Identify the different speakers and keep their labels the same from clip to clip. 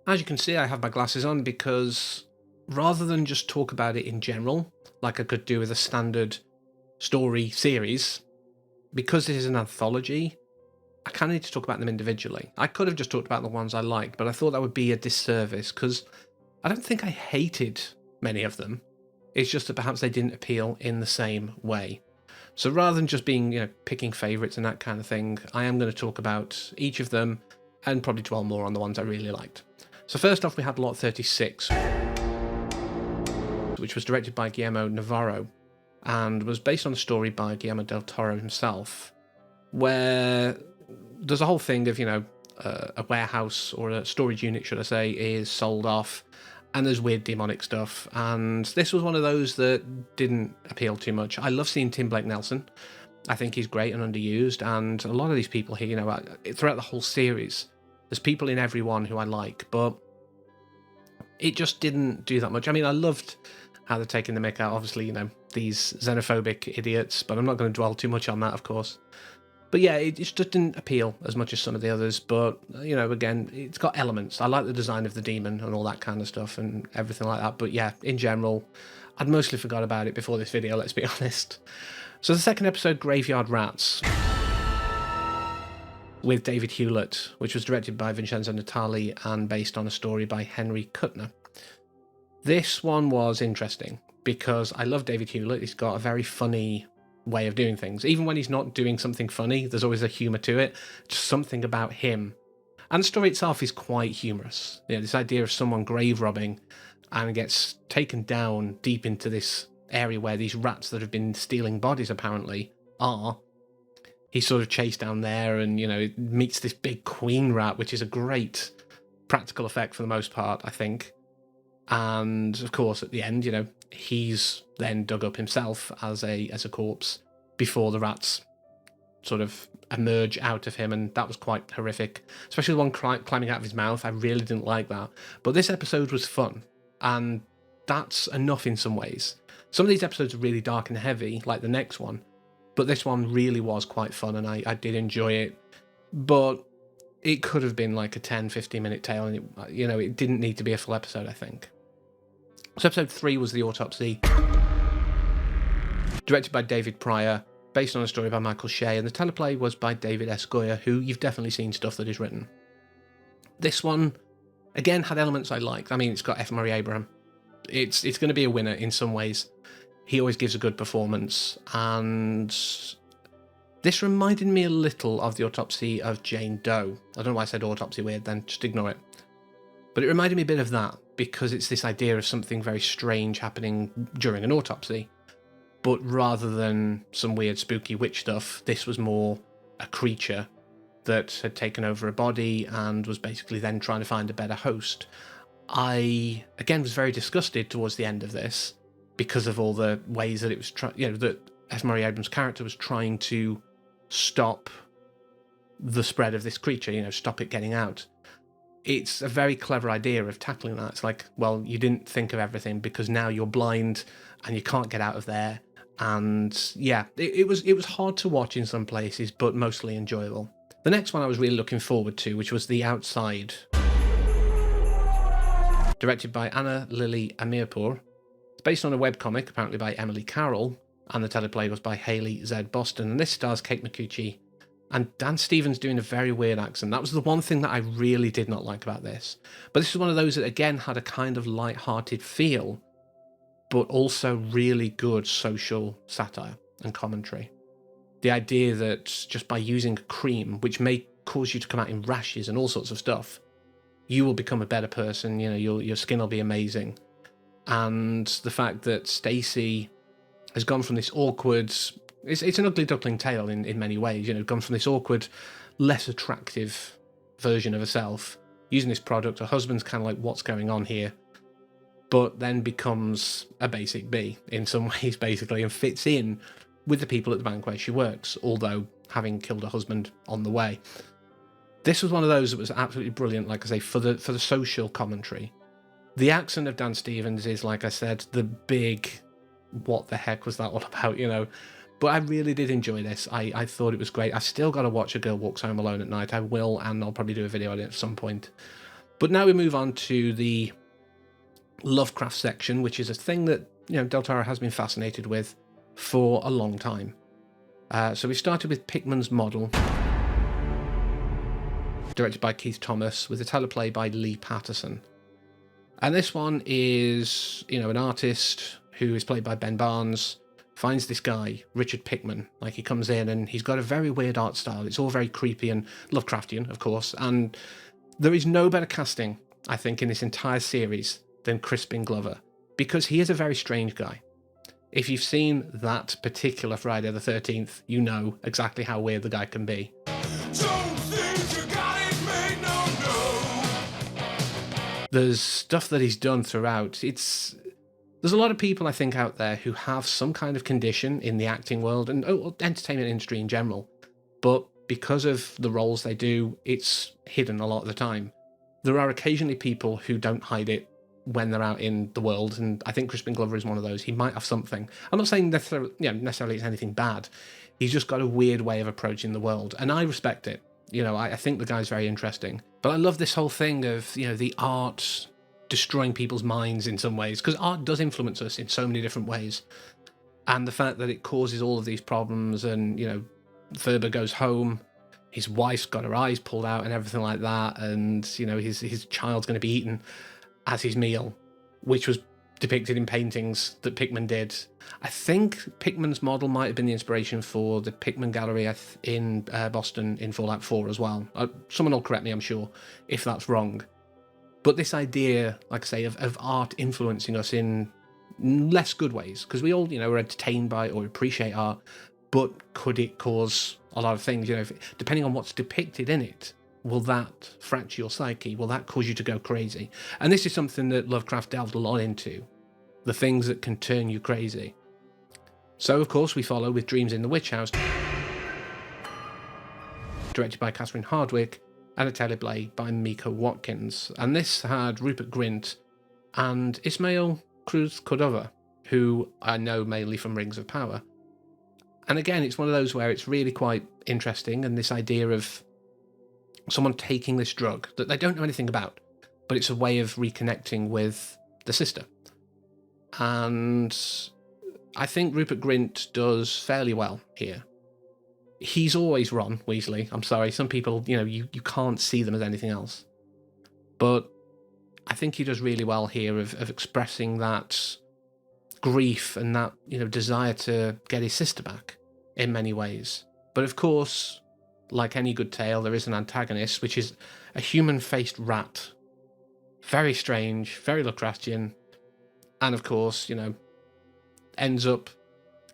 Speaker 1: As you can see, I have my glasses on because rather than just talk about it in general, like I could do with a standard story series, because this is an anthology, I kind of need to talk about them individually. I could have just talked about the ones I liked, but I thought that would be a disservice because I don't think I hated many of them. It's just that perhaps they didn't appeal in the same way. So rather than just being, picking favourites and that kind of thing, I am going to talk about each of them and probably dwell more on the ones I really liked. So first off, we had Lot 36, which was directed by Guillermo Navarro and was based on a story by Guillermo del Toro himself, where there's a whole thing of, a warehouse or a storage unit, should I say, is sold off, and there's weird demonic stuff, and this was one of those that didn't appeal too much. I love seeing Tim Blake Nelson. I think he's great and underused, and a lot of these people here, throughout the whole series, there's people in every one who I like, but it just didn't do that much. I mean, I loved how they're taking the mick out, obviously, these xenophobic idiots, but I'm not going to dwell too much on that, of course. But yeah, it just didn't appeal as much as some of the others, but, again, it's got elements. I like the design of the demon and all that kind of stuff and everything like that, but yeah, in general, I'd mostly forgot about it before this video, let's be honest. So the second episode, Graveyard Rats, with David Hewlett, which was directed by Vincenzo Natali and based on a story by Henry Kuttner. This one was interesting because I love David Hewlett. He's got a very funny way of doing things. Even when he's not doing something funny, there's always a humour to it. Just something about him. And the story itself is quite humorous. This idea of someone grave robbing and gets taken down deep into this area where these rats that have been stealing bodies apparently are. He's sort of chased down there and, it meets this big queen rat, which is a great practical effect for the most part, I think. And of course, at the end, he's then dug up himself as a corpse before the rats sort of emerge out of him, and that was quite horrific, especially the one climbing out of his mouth. I really didn't like that, but this episode was fun, and that's enough in some ways. Some of these episodes are really dark and heavy, like the next one, but this one really was quite fun, and I did enjoy it, but it could have been like a 10-15 minute tale, and it didn't need to be a full episode, I think. So episode 3 was The Autopsy, directed by David Pryor, based on a story by Michael Shea, and the teleplay was by David S. Goyer, who you've definitely seen stuff that he's written. This one, again, had elements I liked. I mean, it's got F. Murray Abraham. It's going to be a winner in some ways. He always gives a good performance, and this reminded me a little of The Autopsy of Jane Doe. I don't know why I said autopsy weird then, just ignore it. But it reminded me a bit of that, because it's this idea of something very strange happening during an autopsy. But rather than some weird spooky witch stuff, this was more a creature that had taken over a body and was basically then trying to find a better host. I, again, was very disgusted towards the end of this because of all the ways that it was, that F. Murray Abrams' character was trying to stop the spread of this creature, stop it getting out. It's a very clever idea of tackling that. It's like, well, you didn't think of everything because now you're blind and you can't get out of there. And yeah, it was hard to watch in some places, but mostly enjoyable. The next one I was really looking forward to, which was The Outside, directed by Anna Lily Amirpour. It's based on a webcomic, apparently by Emily Carroll, and the teleplay was by Hayley Z. Boston. And this stars Kate McCucci and Dan Stevens doing a very weird accent. That was the one thing that I really did not like about this. But this is one of those that, again, had a kind of light-hearted feel, but also really good social satire and commentary. The idea that just by using cream, which may cause you to come out in rashes and all sorts of stuff, you will become a better person, your skin will be amazing. And the fact that Stacey has gone from this awkward... It's an ugly duckling tale in many ways, gone from this awkward, less attractive version of herself, using this product. Her husband's kind of like, what's going on here? But then becomes a basic bee in some ways, basically, and fits in with the people at the bank where she works, although having killed her husband on the way. This was one of those that was absolutely brilliant, like I say, for the social commentary. The accent of Dan Stevens is, like I said, the big, what the heck was that all about, But I really did enjoy this. I thought it was great. I've still got to watch A Girl Walks Home Alone at Night. I will, and I'll probably do a video on it at some point. But now we move on to the Lovecraft section, which is a thing that Del Toro has been fascinated with for a long time. So we started with Pickman's Model, directed by Keith Thomas, with a teleplay by Lee Patterson. And this one is, an artist who is played by Ben Barnes, finds this guy, Richard Pickman. Like, he comes in and he's got a very weird art style. It's all very creepy and Lovecraftian, of course. And there is no better casting, I think, in this entire series than Crispin Glover, because he is a very strange guy. If you've seen that particular Friday the 13th, you know exactly how weird the guy can be. There's stuff that he's done throughout. There's a lot of people, I think, out there who have some kind of condition in the acting world and entertainment industry in general, but because of the roles they do, it's hidden a lot of the time. There are occasionally people who don't hide it when they're out in the world, and I think Crispin Glover is one of those. He might have something. I'm not saying necessarily it's anything bad. He's just got a weird way of approaching the world, and I respect it. I think the guy's very interesting. But I love this whole thing of, the art destroying people's minds in some ways, because art does influence us in so many different ways. And the fact that it causes all of these problems, and, Thurber goes home, his wife's got her eyes pulled out and everything like that, and, his child's going to be eaten as his meal, which was depicted in paintings that Pickman did. I think Pickman's Model might have been the inspiration for the Pickman Gallery in Boston in Fallout 4 as well. Someone will correct me, I'm sure, if that's wrong. But this idea, like I say, of art influencing us in less good ways, because we all, are entertained by or appreciate art, but could it cause a lot of things? Depending on what's depicted in it, will that fracture your psyche? Will that cause you to go crazy? And this is something that Lovecraft delved a lot into, the things that can turn you crazy. So, of course, we follow with Dreams in the Witch House, directed by Catherine Hardwicke, and a teleplay by Miko Watkins. And this had Rupert Grint and Ismail Cruz Cordova, who I know mainly from Rings of Power. And again, it's one of those where it's really quite interesting, and this idea of someone taking this drug that they don't know anything about, but it's a way of reconnecting with the sister. And I think Rupert Grint does fairly well here. He's always Ron Weasley. I'm sorry, some people, you can't see them as anything else. But I think he does really well here of expressing that grief and that, desire to get his sister back in many ways. But of course, like any good tale, there is an antagonist, which is a human-faced rat. Very strange, very Lovecraftian, and of course, ends up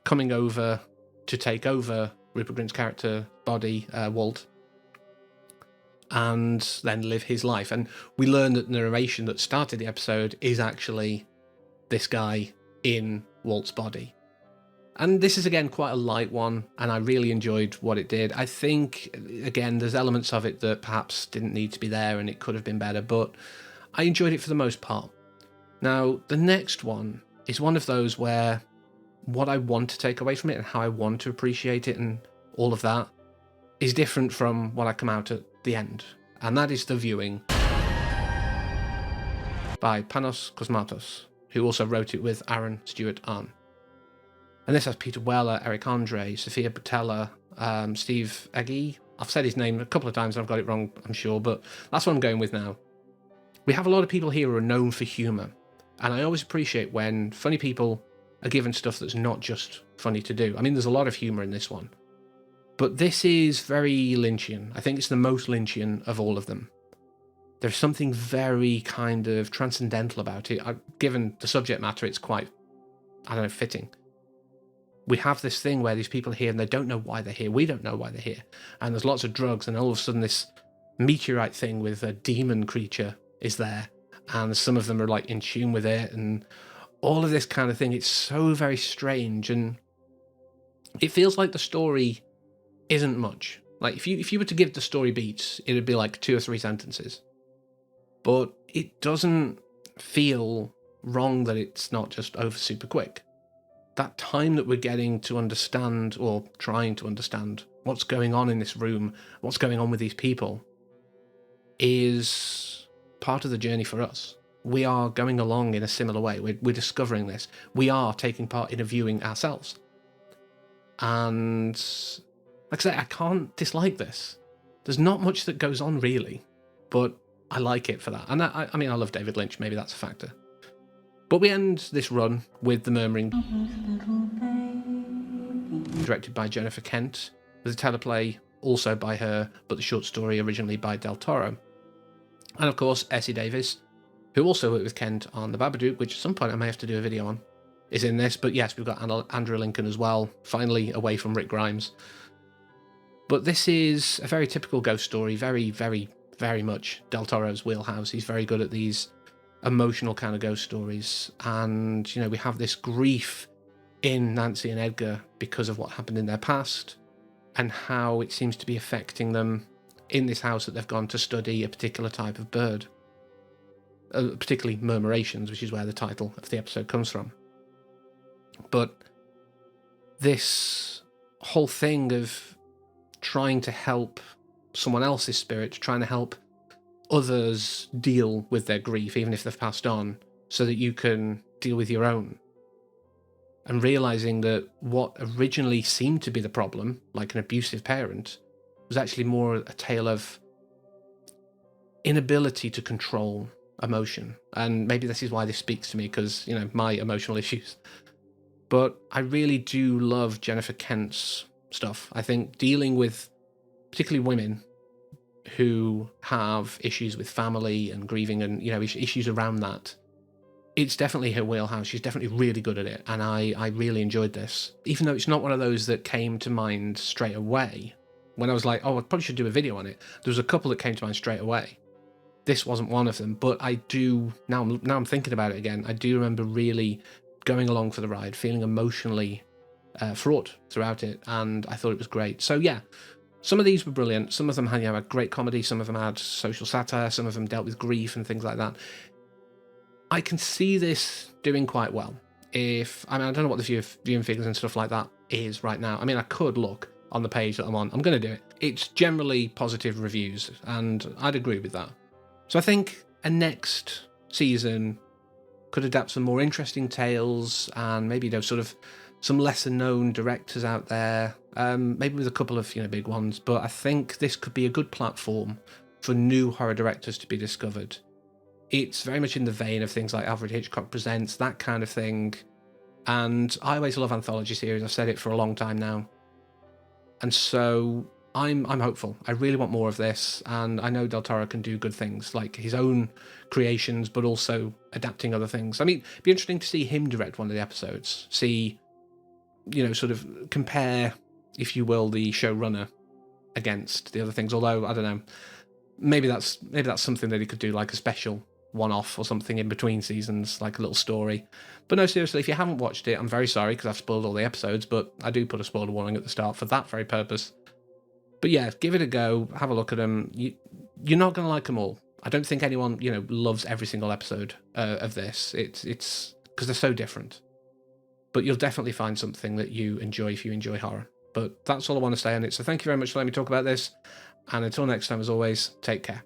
Speaker 1: coming over to take over Rupert Grint's character body, Walt, and then live his life. And we learn that the narration that started the episode is actually this guy in Walt's body. And this is, again, quite a light one, and I really enjoyed what it did. I think, again, there's elements of it that perhaps didn't need to be there and it could have been better, but I enjoyed it for the most part. Now, the next one is one of those where what I want to take away from it and how I want to appreciate it and all of that is different from what I come out at the end. And that is The Viewing by Panos Cosmatos, who also wrote it with Aaron Stewart Arn. And this has Peter Weller, Eric Andre, Sophia Butella, Steve Agee. I've said his name a couple of times and I've got it wrong, I'm sure, but that's what I'm going with now. We have a lot of people here who are known for humour, and I always appreciate when funny people are given stuff that's not just funny to do. I mean, there's a lot of humour in this one. But this is very Lynchian. I think it's the most Lynchian of all of them. There's something very kind of transcendental about it. Given the subject matter, it's quite, fitting. We have this thing where these people are here and they don't know why they're here. We don't know why they're here. And there's lots of drugs, and all of a sudden this meteorite thing with a demon creature is there. And some of them are like in tune with it, and all of this kind of thing. It's so very strange, and it feels like the story isn't much. Like if you were to give the story beats, it would be like 2 or 3 sentences. But it doesn't feel wrong that it's not just over super quick. That time that we're getting to understand, or trying to understand, what's going on in this room, what's going on with these people, is part of the journey for us. We are going along in a similar way. We're discovering this. We are taking part in a viewing ourselves. And like I say, I can't dislike this. There's not much that goes on really, but I like it for that. And I mean, I love David Lynch. Maybe that's a factor. But we end this run with The Murmuring, directed by Jennifer Kent, with a teleplay also by her, but the short story originally by Del Toro. And of course, Essie Davis, who also worked with Kent on The Babadook, which at some point I may have to do a video on, is in this. But yes, we've got Andrew Lincoln as well, finally away from Rick Grimes. But this is a very typical ghost story, very, very, very much Del Toro's wheelhouse. He's very good at these emotional kind of ghost stories. And, you know, we have this grief in Nancy and Edgar because of what happened in their past and how it seems to be affecting them in this house that they've gone to study a particular type of bird, particularly murmurations, which is where the title of the episode comes from. But this whole thing of trying to help someone else's spirit, trying to help others deal with their grief, even if they've passed on, so that you can deal with your own. And realizing that what originally seemed to be the problem, like an abusive parent, was actually more a tale of inability to control emotion. And maybe this is why this speaks to me, because, you know, my emotional issues. But I really do love Jennifer Kent's stuff. I think dealing with particularly women who have issues with family and grieving and, you know, issues around that, it's definitely her wheelhouse. She's definitely really good at it, and I really enjoyed this. Even though it's not one of those that came to mind straight away, when I was like, oh, I probably should do a video on it, there was a couple that came to mind straight away. This wasn't one of them, but I do, now I'm thinking about it again, I do remember really going along for the ride, feeling emotionally fraught throughout it, and I thought it was great. So yeah, some of these were brilliant. Some of them had, you know, had great comedy, some of them had social satire, some of them dealt with grief and things like that. I can see this doing quite well. I don't know what the viewing figures and stuff like that is right now. I mean, I could look on the page that I'm on. I'm going to do it. It's generally positive reviews, and I'd agree with that. So I think a next season could adapt some more interesting tales, and maybe, you know, sort of some lesser known directors out there, maybe with a couple of, you know, big ones. But I think this could be a good platform for new horror directors to be discovered. It's very much in the vein of things like Alfred Hitchcock Presents, that kind of thing. And I always love anthology series. I've said it for a long time now. And so I'm hopeful. I really want more of this. And I know Del Toro can do good things, like his own creations, but also adapting other things. I mean, it'd be interesting to see him direct one of the episodes. See, you know, sort of compare, if you will, the showrunner against the other things. Although, I don't know, maybe that's something that he could do, like a special one-off or something in between seasons, like a little story. But no, seriously, if you haven't watched it, I'm very sorry because I've spoiled all the episodes, but I do put a spoiler warning at the start for that very purpose. But yeah, give it a go, have a look at them. You're not going to like them all. I don't think anyone, you know, loves every single episode of this. It's because they're so different. But you'll definitely find something that you enjoy if you enjoy horror. But that's all I want to say on it. So thank you very much for letting me talk about this. And until next time, as always, take care.